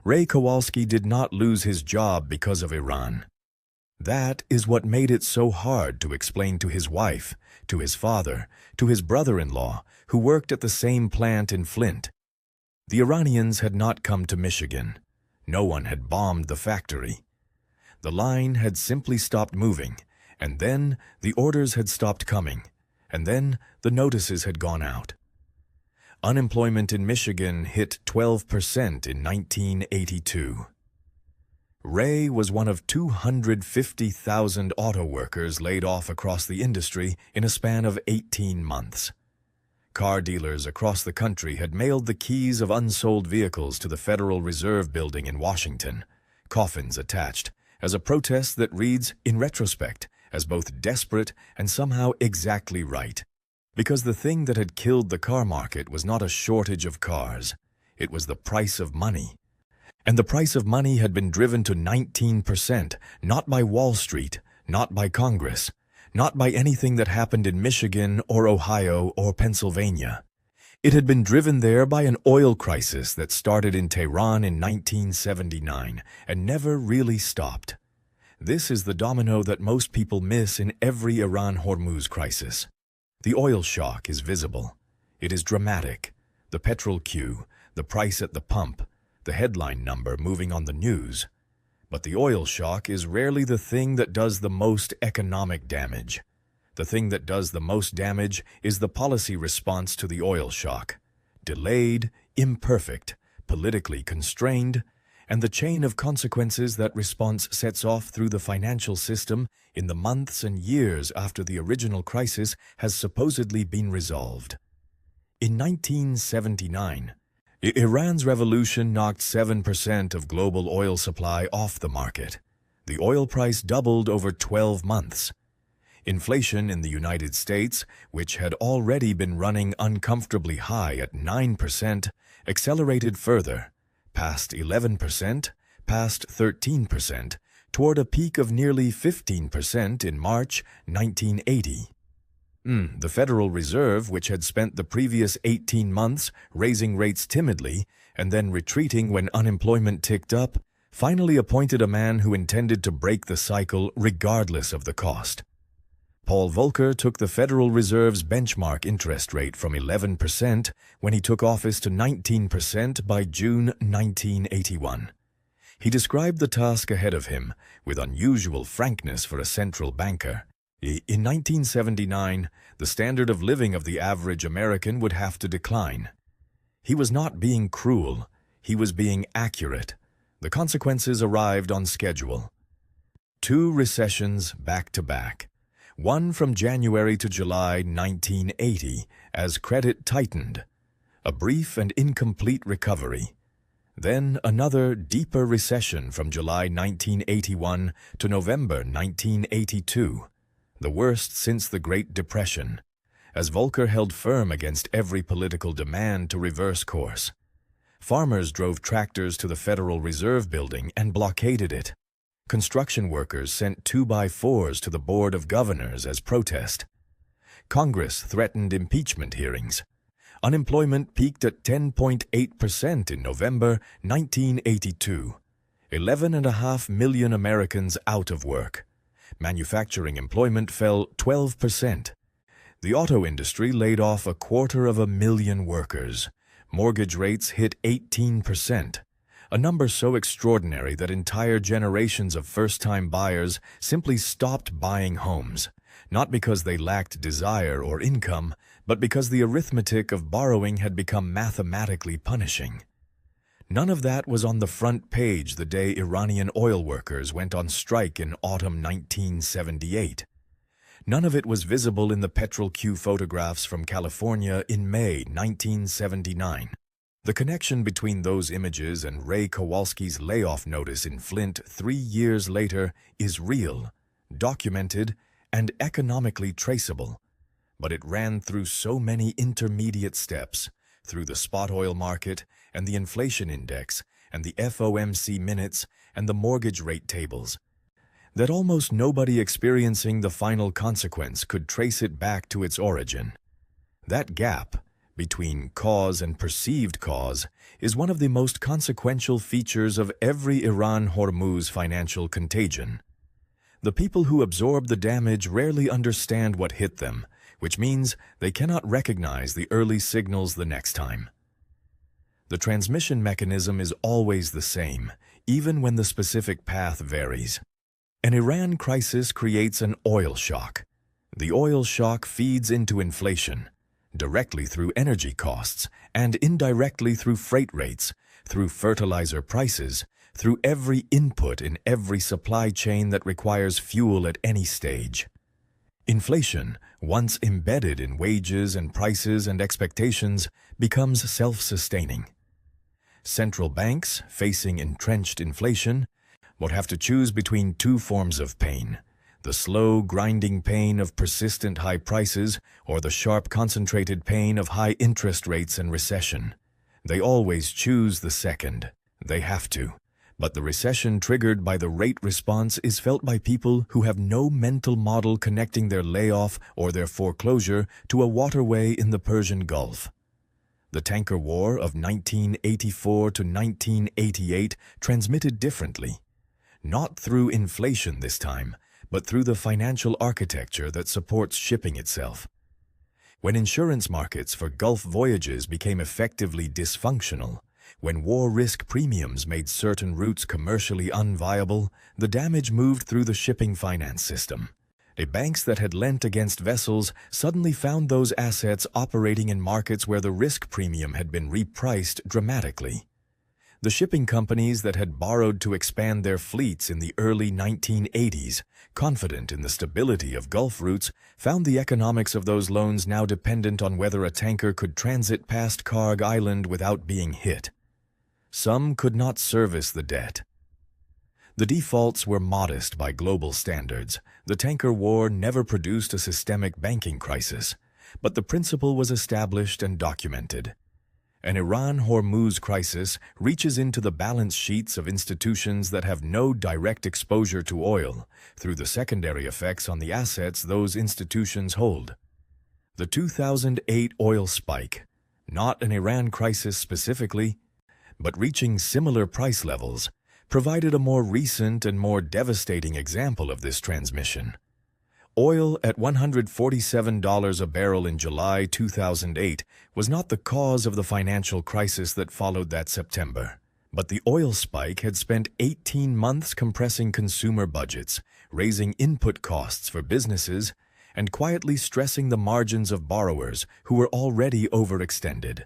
Ray Kowalski did not lose his job because of Iran. That is what made it so hard to explain to his wife, to his father, to his brother-in-law, who worked at the same plant in Flint. The Iranians had not come to Michigan. No one had bombed the factory. The line had simply stopped moving, and then the orders had stopped coming, and then the notices had gone out. Unemployment in Michigan hit 12% in 1982. Ray was one of 250,000 auto workers laid off across the industry in a span of 18 months. Car dealers across the country had mailed the keys of unsold vehicles to the Federal Reserve Building in Washington, coffins attached, as a protest that reads, in retrospect, as both desperate and somehow exactly right. Because the thing that had killed the car market was not a shortage of cars, it was the price of money. And the price of money had been driven to 19%, not by Wall Street, not by Congress, not by anything that happened in Michigan or Ohio or Pennsylvania. It had been driven there by an oil crisis that started in Tehran in 1979 and never really stopped. This is the domino that most people miss in every Iran-Hormuz crisis. The oil shock is visible. It is dramatic. The petrol queue, the price at the pump, the headline number moving on the news. But the oil shock is rarely the thing that does the most economic damage. The thing that does the most damage is the policy response to the oil shock. Delayed, imperfect, politically constrained, and the chain of consequences that response sets off through the financial system in the months and years after the original crisis has supposedly been resolved. In 1979, Iran's revolution knocked 7% of global oil supply off the market. The oil price doubled over 12 months. Inflation in the United States, which had already been running uncomfortably high at 9%, accelerated further, past 11%, past 13%, toward a peak of nearly 15% in March 1980. The Federal Reserve, which had spent the previous 18 months raising rates timidly and then retreating when unemployment ticked up, finally appointed a man who intended to break the cycle regardless of the cost. Paul Volcker took the Federal Reserve's benchmark interest rate from 11% when he took office to 19% by June 1981. He described the task ahead of him with unusual frankness for a central banker. In 1979, the standard of living of the average American would have to decline. He was not being cruel, he was being accurate. The consequences arrived on schedule. 2 recessions back to back. One from January to July 1980 as credit tightened. A brief and incomplete recovery. Then another deeper recession from July 1981 to November 1982. The worst since the Great Depression, as Volcker held firm against every political demand to reverse course. Farmers drove tractors to the Federal Reserve Building and blockaded it. Construction workers sent 2x4s to the Board of Governors as protest. Congress threatened impeachment hearings. Unemployment peaked at 10.8% in November 1982. 11.5 million Americans out of work. Manufacturing employment fell 12%. The auto industry laid off 250,000 workers. Mortgage rates hit 18%, a number so extraordinary that entire generations of first-time buyers simply stopped buying homes, not because they lacked desire or income, but because the arithmetic of borrowing had become mathematically punishing. None of that was on the front page the day Iranian oil workers went on strike in autumn 1978. None of it was visible in the petrol queue photographs from California in May 1979. The connection between those images and Ray Kowalski's layoff notice in Flint 3 years later is real, documented, and economically traceable. But it ran through so many intermediate steps, through the spot oil market and the inflation index and the FOMC minutes and the mortgage rate tables, that almost nobody experiencing the final consequence could trace it back to its origin. That gap between cause and perceived cause is one of the most consequential features of every Iran-Hormuz financial contagion. The people who absorb the damage rarely understand what hit them, which means they cannot recognize the early signals the next time. The transmission mechanism is always the same, even when the specific path varies. An Iran crisis creates an oil shock. The oil shock feeds into inflation, directly through energy costs and indirectly through freight rates, through fertilizer prices, through every input in every supply chain that requires fuel at any stage. Inflation, once embedded in wages and prices and expectations, becomes self-sustaining. Central banks, facing entrenched inflation, would have to choose between two forms of pain: the slow, grinding pain of persistent high prices or the sharp, concentrated pain of high interest rates and recession. They always choose the second. They have to. But the recession triggered by the rate response is felt by people who have no mental model connecting their layoff or their foreclosure to a waterway in the Persian Gulf. The tanker war of 1984 to 1988 transmitted differently, not through inflation this time, but through the financial architecture that supports shipping itself. When insurance markets for Gulf voyages became effectively dysfunctional, when war risk premiums made certain routes commercially unviable, the damage moved through the shipping finance system. The banks that had lent against vessels suddenly found those assets operating in markets where the risk premium had been repriced dramatically. The shipping companies that had borrowed to expand their fleets in the early 1980s, confident in the stability of Gulf routes, found the economics of those loans now dependent on whether a tanker could transit past Karg Island without being hit. Some could not service the debt. The defaults were modest by global standards. The tanker war never produced a systemic banking crisis, but the principle was established and documented. An Iran-Hormuz crisis reaches into the balance sheets of institutions that have no direct exposure to oil through the secondary effects on the assets those institutions hold. The 2008 oil spike, not an Iran crisis specifically, but reaching similar price levels, provided a more recent and more devastating example of this transmission. Oil at $147 a barrel in July 2008 was not the cause of the financial crisis that followed that September, but the oil spike had spent 18 months compressing consumer budgets, raising input costs for businesses, and quietly stressing the margins of borrowers who were already overextended.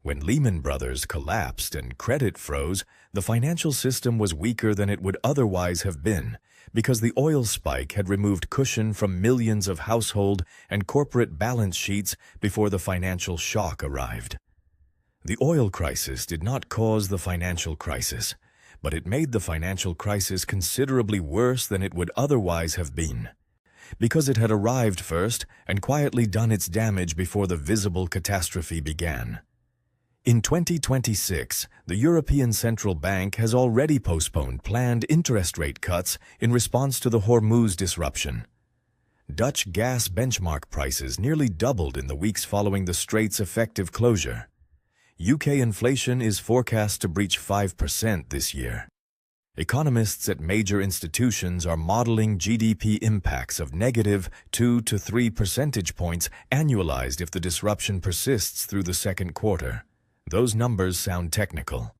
When Lehman Brothers collapsed and credit froze, the financial system was weaker than it would otherwise have been, because the oil spike had removed cushion from millions of household and corporate balance sheets before the financial shock arrived. The oil crisis did not cause the financial crisis, but it made the financial crisis considerably worse than it would otherwise have been, because it had arrived first and quietly done its damage before the visible catastrophe began. In 2026, the European Central Bank has already postponed planned interest rate cuts in response to the Hormuz disruption. Dutch gas benchmark prices nearly doubled in the weeks following the Strait's effective closure. UK inflation is forecast to breach 5% this year. Economists at major institutions are modeling GDP impacts of -2 to 3 percentage points annualized if the disruption persists through the second quarter. Those numbers sound technical.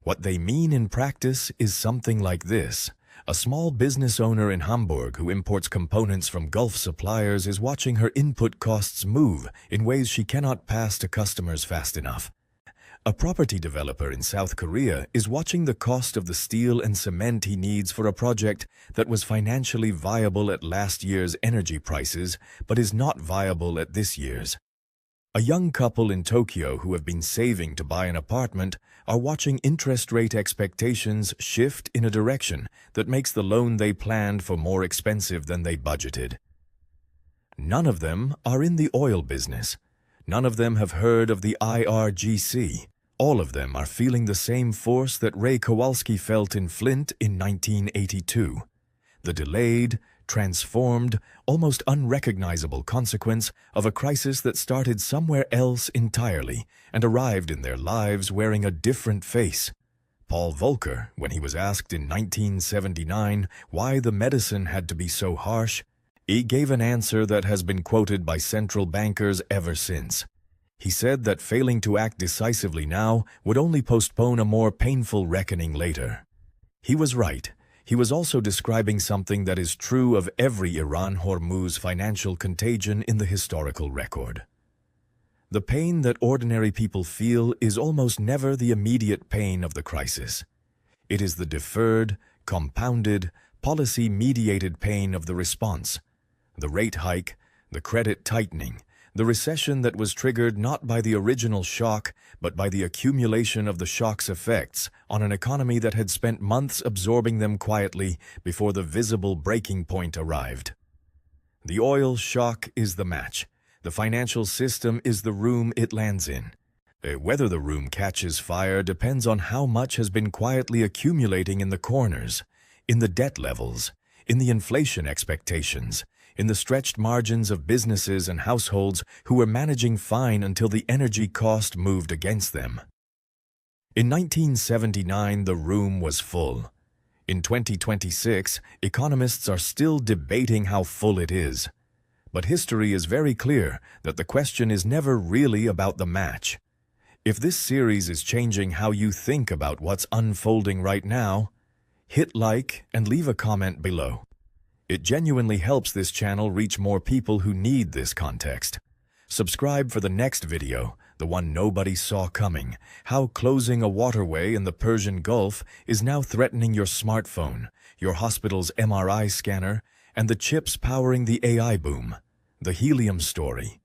What they mean in practice is something like this. A small business owner in Hamburg who imports components from Gulf suppliers is watching her input costs move in ways she cannot pass to customers fast enough. A property developer in South Korea is watching the cost of the steel and cement he needs for a project that was financially viable at last year's energy prices but is not viable at this year's. A young couple in Tokyo who have been saving to buy an apartment are watching interest rate expectations shift in a direction that makes the loan they planned for more expensive than they budgeted. None of them are in the oil business. None of them have heard of the IRGC. All of them are feeling the same force that Ray Kowalski felt in Flint in 1982. The delayed, transformed, almost unrecognizable consequence of a crisis that started somewhere else entirely and arrived in their lives wearing a different face. Paul Volcker, when he was asked in 1979 why the medicine had to be so harsh, he gave an answer that has been quoted by central bankers ever since. He said that failing to act decisively now would only postpone a more painful reckoning later. He was right. He was also describing something that is true of every Iran-Hormuz financial contagion in the historical record. The pain that ordinary people feel is almost never the immediate pain of the crisis. It is the deferred, compounded, policy-mediated pain of the response. The rate hike, the credit tightening, the recession that was triggered not by the original shock, but by the accumulation of the shock's effects on an economy that had spent months absorbing them quietly before the visible breaking point arrived. The oil shock is the match. The financial system is the room it lands in. Whether the room catches fire depends on how much has been quietly accumulating in the corners, in the debt levels, in the inflation expectations, in the stretched margins of businesses and households who were managing fine until the energy cost moved against them. In 1979, the room was full. In 2026, economists are still debating how full it is. But history is very clear that the question is never really about the match. If this series is changing how you think about what's unfolding right now, hit like and leave a comment below. It genuinely helps this channel reach more people who need this context. Subscribe for the next video, the one nobody saw coming, how closing a waterway in the Persian Gulf is now threatening your smartphone, your hospital's MRI scanner, and the chips powering the AI boom. The helium story.